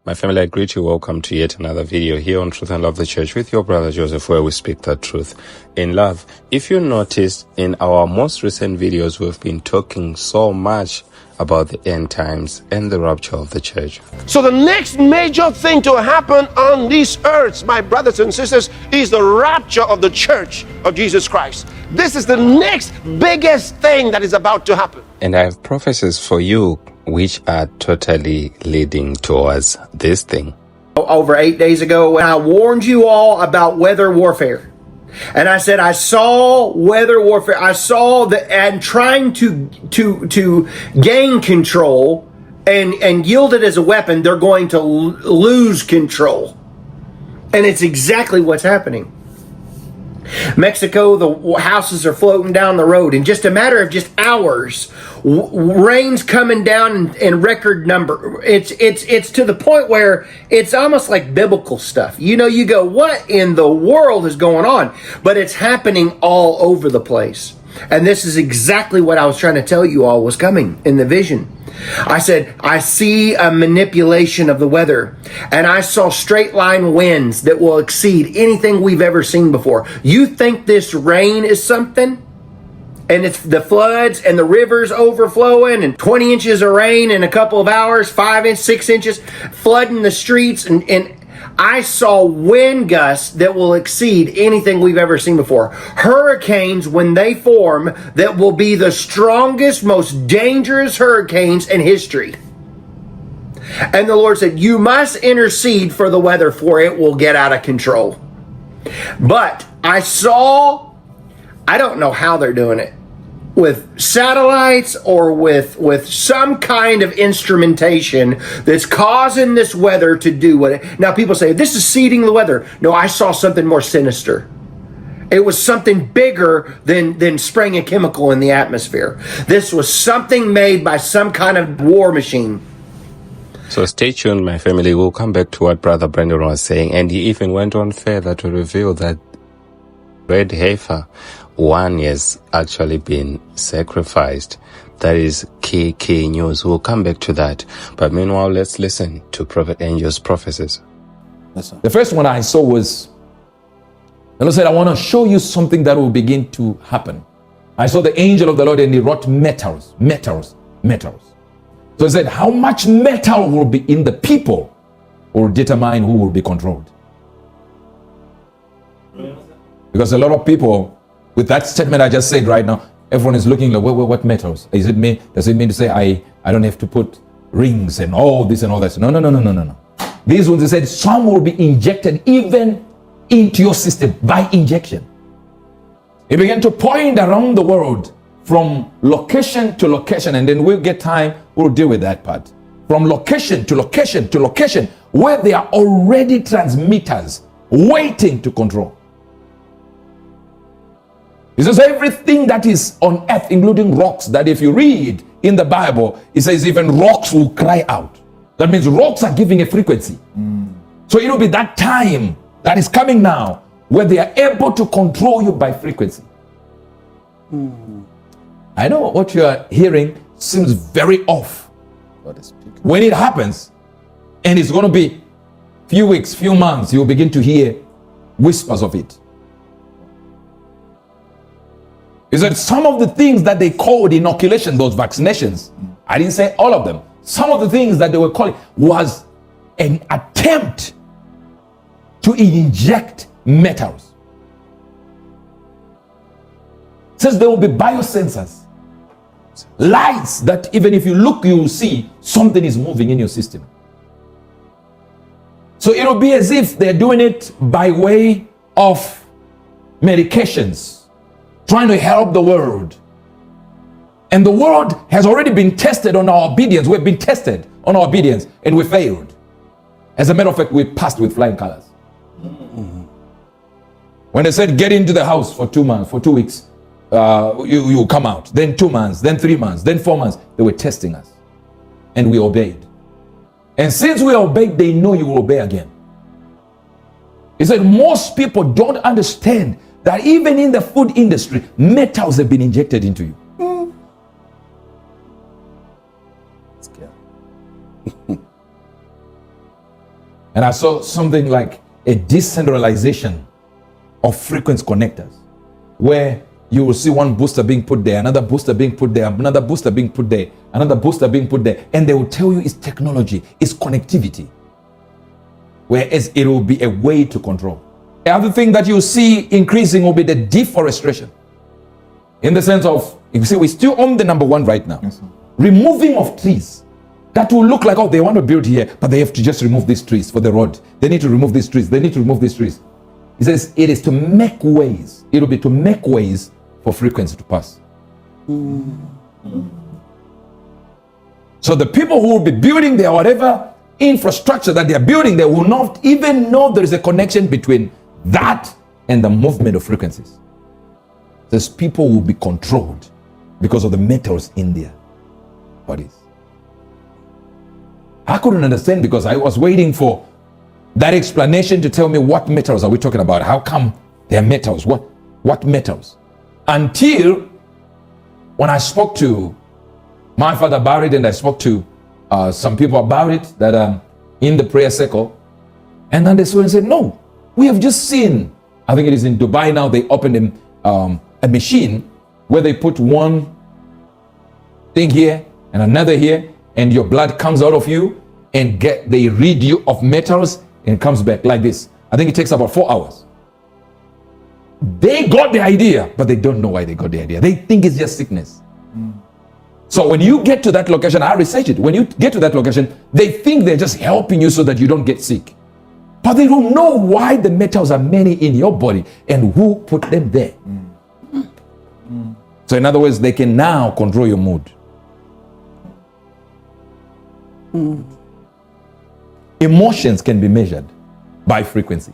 My family, I greet you. Welcome to yet another video here on Truth and Love the Church with your brother Joseph, where we speak the truth in love. If you noticed, in our most recent videos, we've been talking so much about the end times and the rapture of the church. So the next major thing to happen on these earths, my brothers and sisters, is the rapture of the church of Jesus Christ. This is the next biggest thing that is about to happen. And I have prophecies for you which are totally leading towards this thing. Over 8 days ago, when I warned you all about weather warfare, and I said I saw weather warfare, I saw that, and trying to gain control and yield it as a weapon, they're going to lose control, and it's exactly what's happening. Mexico, the houses are floating down the road in just a matter of just hours. Rain's coming down in record number. It's to the point where it's almost like biblical stuff. You know, you go, what in the world is going on? But it's happening all over the place. And this is exactly what I was trying to tell you all was coming in the vision. I said, I see a manipulation of the weather, and I saw straight line winds that will exceed anything we've ever seen before. You think this rain is something? And it's the floods and the rivers overflowing and 20 inches of rain in a couple of hours, 5 inches, 6 inches, flooding the streets. And I saw wind gusts that will exceed anything we've ever seen before. Hurricanes, when they form, that will be the strongest, most dangerous hurricanes in history. And the Lord said, you must intercede for the weather, for it will get out of control. But I saw, I don't know how they're doing it, with satellites or with some kind of instrumentation that's causing this weather to do what it. Now people say, this is seeding the weather. No, I saw something more sinister. It was something bigger than spraying a chemical in the atmosphere. This was something made by some kind of war machine. So stay tuned, my family. We'll come back to what Brother Brandon was saying. And he even went on further to reveal that red heifer, one has actually been sacrificed. That is key news. We'll come back to that. But meanwhile, let's listen to Prophet Angel's prophecies. The first one I saw was, the Lord said, I want to show you something that will begin to happen. I saw the angel of the Lord, and he wrought metals. So he said, how much metal will be in the people will determine who will be controlled. Because a lot of people, with that statement I just said right now, everyone is looking like, what metals? Is it me? Does it mean to say I don't have to put rings and all this and all that? No. These ones, they said, some will be injected even into your system by injection. He began to point around the world from location to location, and then we'll get time, we'll deal with that part. From location to location to location, where there are already transmitters waiting to control. He says everything that is on earth, including rocks, that if you read in the Bible, it says even rocks will cry out. That means rocks are giving a frequency. So it will be that time that is coming now where they are able to control you by frequency. I know what you are hearing seems very off. When it happens, and it's going to be few weeks, few months, you'll begin to hear whispers of it. Is that some of the things that they called inoculation, those vaccinations, I didn't say all of them. Some of the things that they were calling was an attempt to inject metals. It says there will be biosensors, lights that even if you look, you will see something is moving in your system. So it will be as if they're doing it by way of medications, trying to help the world. And the world has already been tested on our obedience. We've been tested on our obedience, and we failed. As a matter of fact, we passed with flying colors. When they said get into the house for 2 months, for 2 weeks, you come out. Then 2 months, then 3 months, then 4 months. They were testing us, and we obeyed. And since we obeyed, they know you will obey again. He said most people don't understand that even in the food industry, metals have been injected into you. And I saw something like a decentralization of frequency connectors, where you will see one booster being put there, another booster being put there, another booster being put there, another booster being put there, and they will tell you it's technology, it's connectivity, whereas it will be a way to control. The other thing that you see increasing will be the deforestation, in the sense of, you see, we're still on the number one right now. Yes, removing of trees that will look like, oh, they want to build here, but they have to just remove these trees for the road. They need to remove these trees. They need to remove these trees. He says it is to make ways. It will be to make ways for frequency to pass. So the people who will be building their whatever infrastructure that they are building, they will not even know there is a connection between that and the movement of frequencies. These people will be controlled because of the metals in their bodies. I couldn't understand because I was waiting for that explanation to tell me what metals are we talking about. How come they are metals? What metals? Until when I spoke to my father about it, and I spoke to some people about it that are in the prayer circle, and then they said, no, we have just seen, I think it is in Dubai now, they opened a machine where they put one thing here and another here, and your blood comes out of you, and they read you of metals and comes back like this. I think it takes about 4 hours. They got the idea, but they don't know why they got the idea. They think it's just sickness. So when you get to that location, I researched it. When you get to that location, they think they're just helping you so that you don't get sick. But they don't know why the metals are many in your body and who put them there. So in other words, they can now control your mood. Emotions can be measured by frequency.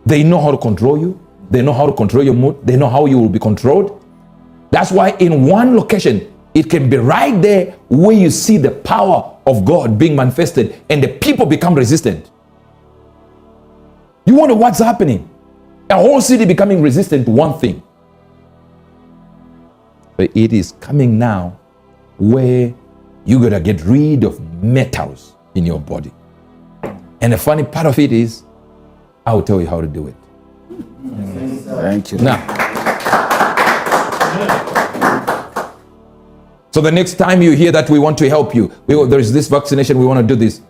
They know how to control you. They know how to control your mood. They know how you will be controlled. That's why in one location, it can be right there where you see the power of God being manifested and the people become resistant. You wonder what's happening. A whole city becoming resistant to one thing. But it is coming now where you gotta get rid of metals in your body. And the funny part of it is, I will tell you how to do it. Thank you. Now, so the next time you hear that we want to help you, there is this vaccination, we want to do this,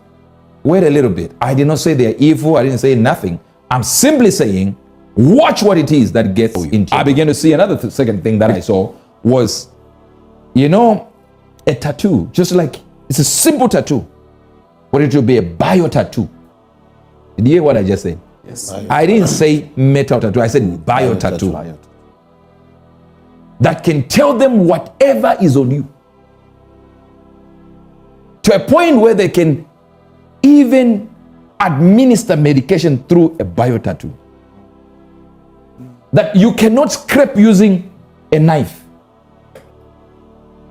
wait a little bit. I did not say they are evil. I didn't say nothing. I'm simply saying, watch what it is that gets into you. I began to see another second thing that I saw was, a tattoo, just like it's a simple tattoo, but it will be a bio tattoo. Did you hear what I just said? Yes. I didn't say metal tattoo, I said bio tattoo. That can tell them whatever is on you. To a point where they can even administer medication through a bio tattoo. That you cannot scrape using a knife.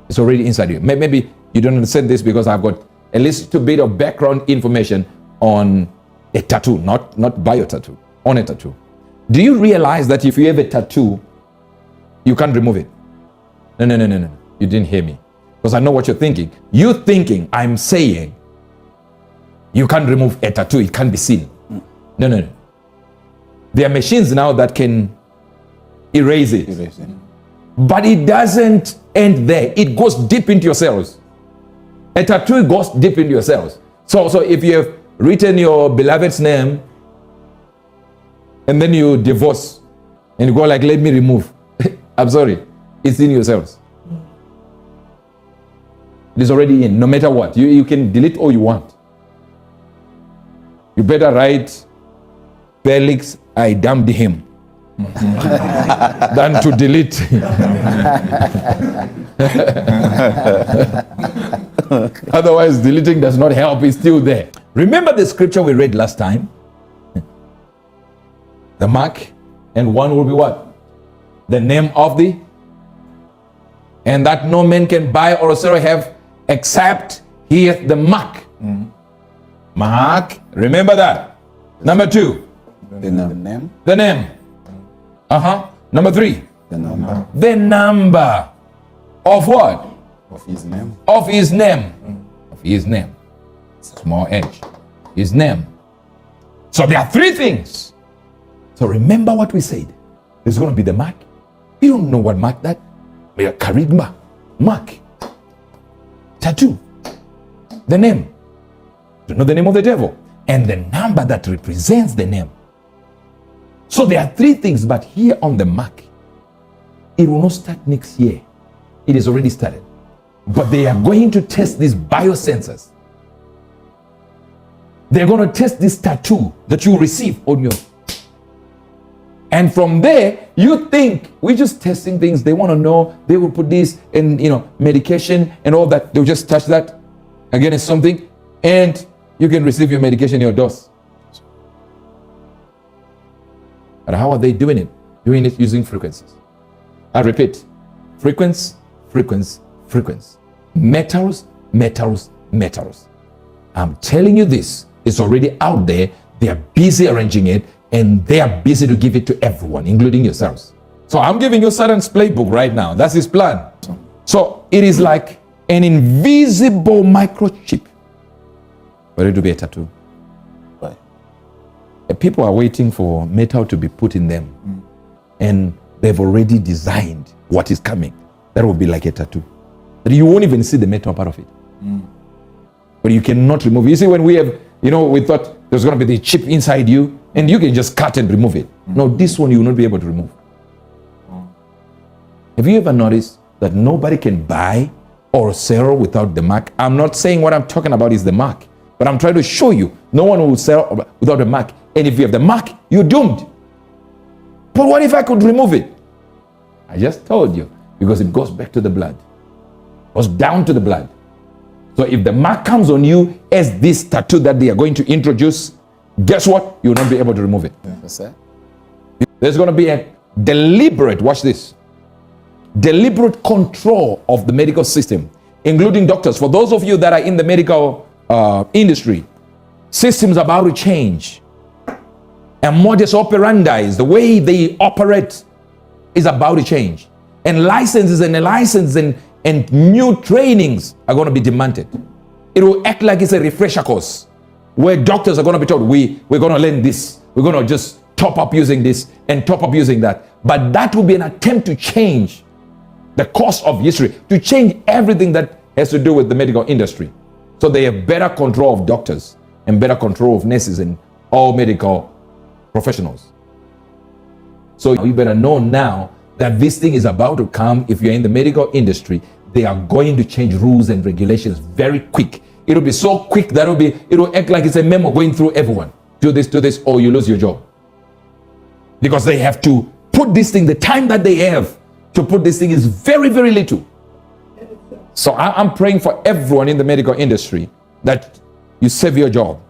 It's already inside you. Maybe you don't understand this because I've got a little bit of background information on a tattoo, not bio tattoo, on a tattoo. Do you realize that if you have a tattoo, you can't remove it? No. You didn't hear me. Because I know what you're thinking. You're thinking I'm saying you can't remove a tattoo, it can't be seen. No. There are machines now that can erase it. But it doesn't end there. It goes deep into your cells. A tattoo goes deep into your cells. So if you have written your beloved's name and then you divorce and you go like, let me remove. I'm sorry. It's in your cells. It is already in, no matter what. You can delete all you want. You better write, Felix, I damned him. Than to delete. Otherwise, deleting does not help. It's still there. Remember the scripture we read last time? The mark, and one will be what? The name of the, and that no man can buy or sell have except he hath the mark. Mark, remember that. Number 2, The name. the name. Number 3, The number the number of what? of his name. Of his name. Of his name. Small h. His name. So there are three things. So remember what we said. There's going to be the mark. You don't know what mark that. Charisma. Mark. Tattoo. The name. You know the name of the devil. And the number that represents the name. So there are three things, but here on the mark, it will not start next year. It is already started. But they are going to test these biosensors. They're going to test this tattoo that you receive on your. And from there, you think we're just testing things. They want to know. They will put this in, medication and all that. They'll just touch that against something, and you can receive your medication, your dose. But how are they doing it? Doing it using frequencies. I repeat, frequency, frequency, frequency. Metals, metals, metals. I'm telling you this. It's already out there. They are busy arranging it, and they are busy to give it to everyone, including yourselves. So I'm giving you Satan's playbook right now. That's his plan. So it is like an invisible microchip. For it to be a tattoo. Right. People are waiting for metal to be put in them. And they've already designed what is coming. That will be like a tattoo. But you won't even see the metal part of it. But you cannot remove it. You see, when we have, we thought there's going to be the chip inside you, and you can just cut and remove it. No, this one you will not be able to remove. Have you ever noticed that nobody can buy or sell without the mark? I'm not saying what I'm talking about is the mark, but I'm trying to show you no one will sell without the mark. And if you have the mark, you're doomed. But what if I could remove it? I just told you, because it goes back to the blood. It goes down to the blood. So if the mark comes on you as this tattoo that they are going to introduce, guess what? You will not be able to remove it. Yes, sir. There's going to be a deliberate, watch this, deliberate control of the medical system, including doctors. For those of you that are in the medical industry, systems are about to change. And modus operandi is the way they operate is about to change. And licenses and new trainings are going to be demanded. It will act like it's a refresher course where doctors are going to be told, we're going to learn this. We're going to just top up using this and top up using that. But that will be an attempt to change the course of history, to change everything that has to do with the medical industry. So they have better control of doctors and better control of nurses and all medical professionals. So you better know now that this thing is about to come. If you're in the medical industry, they are going to change rules and regulations very quick. It'll be so quick that it'll act like it's a memo going through everyone. Do this, or you lose your job. Because they have to put this thing, the time that they have to put this thing is very, very little. So I'm praying for everyone in the medical industry that you save your job,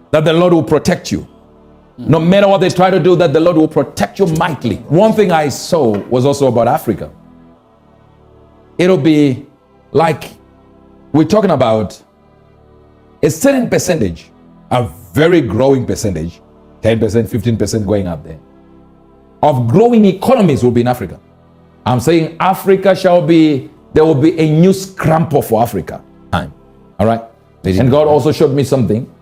that the Lord will protect you. No matter what they try to do, that the Lord will protect you mightily. One thing I saw was also about Africa. It'll be like we're talking about a certain percentage, a very growing percentage, 10%, 15% going up there, of growing economies will be in Africa. I'm saying Africa there will be a new scramble for Africa. All right? And God also showed me something,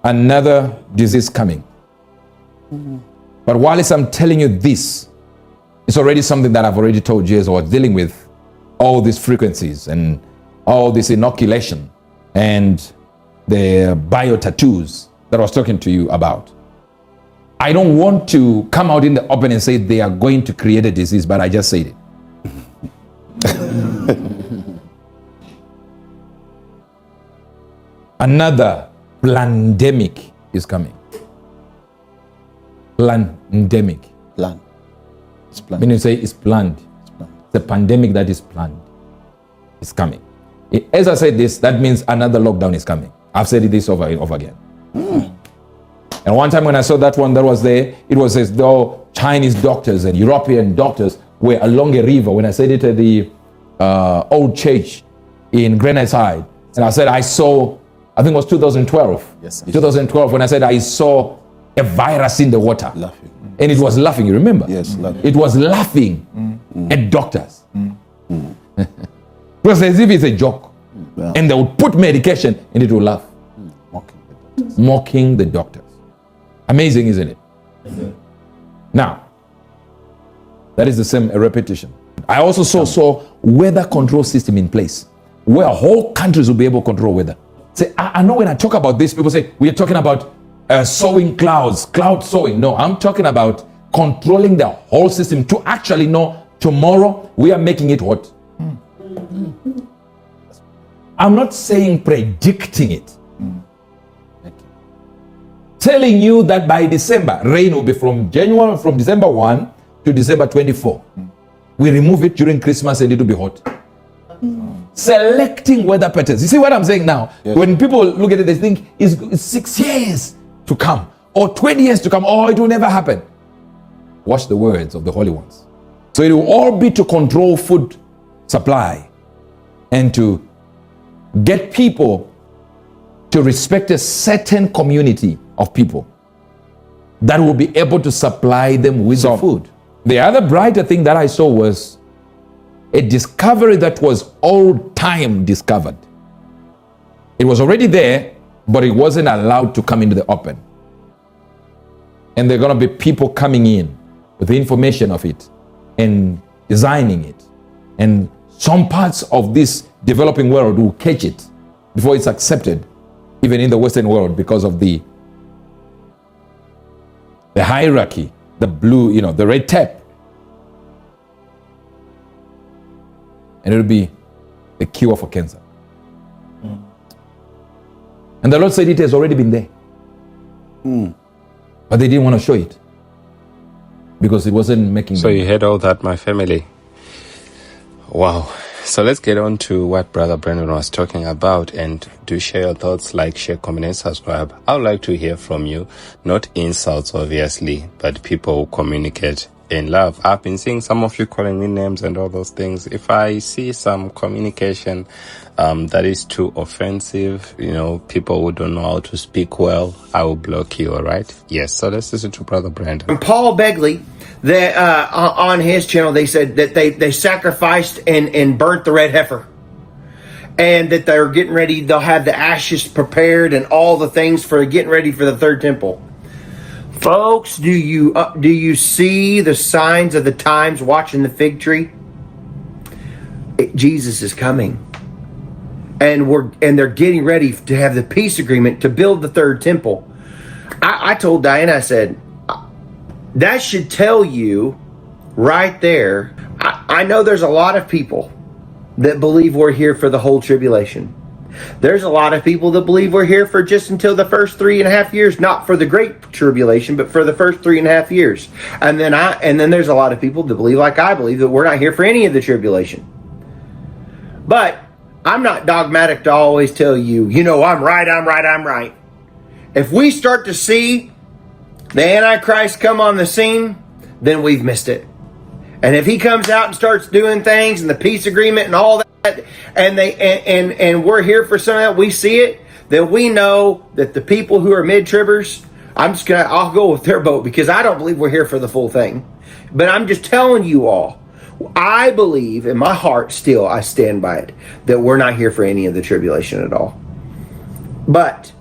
another disease coming. But whilst I'm telling you this, it's already something that I've already told you as I was dealing with all these frequencies and all this inoculation and the bio tattoos that I was talking to you about. I don't want to come out in the open and say they are going to create a disease, but I just said it. Another pandemic is coming. Pandemic. Plan. It's planned. When you say it's planned, it's a pandemic that is planned. It's coming. As I said this, that means another lockdown is coming. I've said this over and over again. And one time when I saw that one that was there, it was as though Chinese doctors and European doctors were along a river. When I said it at the old church in Granite Side, and I said I saw, I think it was 2012. Yes, sir. 2012, when I said I saw a virus in the water. Laughing. And it was laughing, you remember? Yes, laughing. It was laughing at doctors. It was as if it's a joke. Well, And they would put medication and it will laugh. Mocking the doctors. Amazing, isn't it? Now, that is the same repetition. I also saw weather control system in place where whole countries will be able to control weather. Say, I know when I talk about this, people say, we are talking about sowing clouds, cloud sowing. No, I'm talking about controlling the whole system to actually know tomorrow we are making it what? I'm not saying predicting it. Telling you that by December, rain will be from December 1 to December 24. We remove it during Christmas and it will be hot. Selecting weather patterns. You see what I'm saying now? Yes. When people look at it, they think it's 6 years to come or 20 years to come, or it will never happen. Watch the words of the holy ones. So it will all be to control food supply and to get people to respect a certain community of people that will be able to supply them with the food. The other brighter thing that I saw was a discovery that was old time discovered. It was already there, but it wasn't allowed to come into the open. And there are going to be people coming in with the information of it and designing it. And some parts of this developing world will catch it before it's accepted, even in the Western world, because of the hierarchy, the blue, the red tape. And it'll be the cure for cancer. And the Lord said it has already been there. But they didn't want to show it because it wasn't making So you heard all that, my family. Wow. So let's get on to what Brother Brandon was talking about, and do share your thoughts, like, share, comment, and subscribe. I would like to hear from you, not insults, obviously, but people who communicate in love. I've been seeing some of you calling me names and all those things. If I see some communication that is too offensive, people who don't know how to speak well, I will block you, all right? Yes, so let's listen to Brother Brandon. Paul Begley, on his channel, they said that they sacrificed and burnt the red heifer, and that they're getting ready. They'll have the ashes prepared and all the things for getting ready for the third temple. Folks, do you see the signs of the times watching the fig tree? Jesus is coming, and they're getting ready to have the peace agreement to build the third temple. I told Diana, I said, that should tell you right there. I know there's a lot of people that believe we're here for the whole tribulation. There's a lot of people that believe we're here for just until the first 3.5 years, not for the great tribulation, but for the first 3.5 years. And then there's a lot of people that believe, like I believe, that we're not here for any of the tribulation. But I'm not dogmatic to always tell you, I'm right. If we start to see the Antichrist come on the scene, then we've missed it. And if he comes out and starts doing things and the peace agreement and all that, and we're here for some of that, we see it, then we know that the people who are mid-tribbers, I'll go with their boat, because I don't believe we're here for the full thing. But I'm just telling you all, I believe in my heart still, I stand by it, that we're not here for any of the tribulation at all. But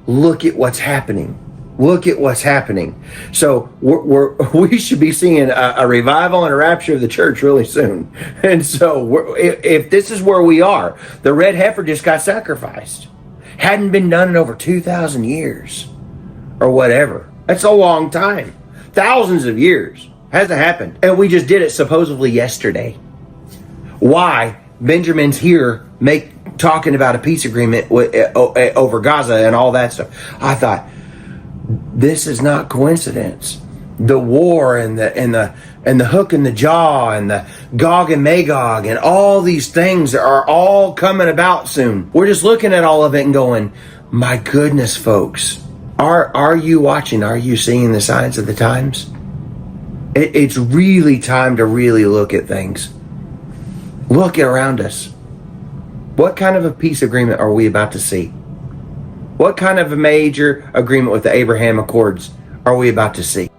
look at what's happening. Look at what's happening. So we should be seeing a revival and a rapture of the church really soon. And so if this is where we are, the red heifer just got sacrificed. Hadn't been done in over 2,000 years or whatever. That's a long time. Thousands of years. Hasn't happened. And we just did it supposedly yesterday. Why? Benjamin's here talking about a peace agreement over Gaza and all that stuff. I thought, this is not coincidence. The war and the hook in the jaw and the Gog and Magog and all these things are all coming about soon. We're just looking at all of it and going, my goodness, folks, are you watching? Are you seeing the signs of the times? It's really time to really look at things. Look around us. What kind of a peace agreement are we about to see? What kind of a major agreement with the Abraham Accords are we about to see?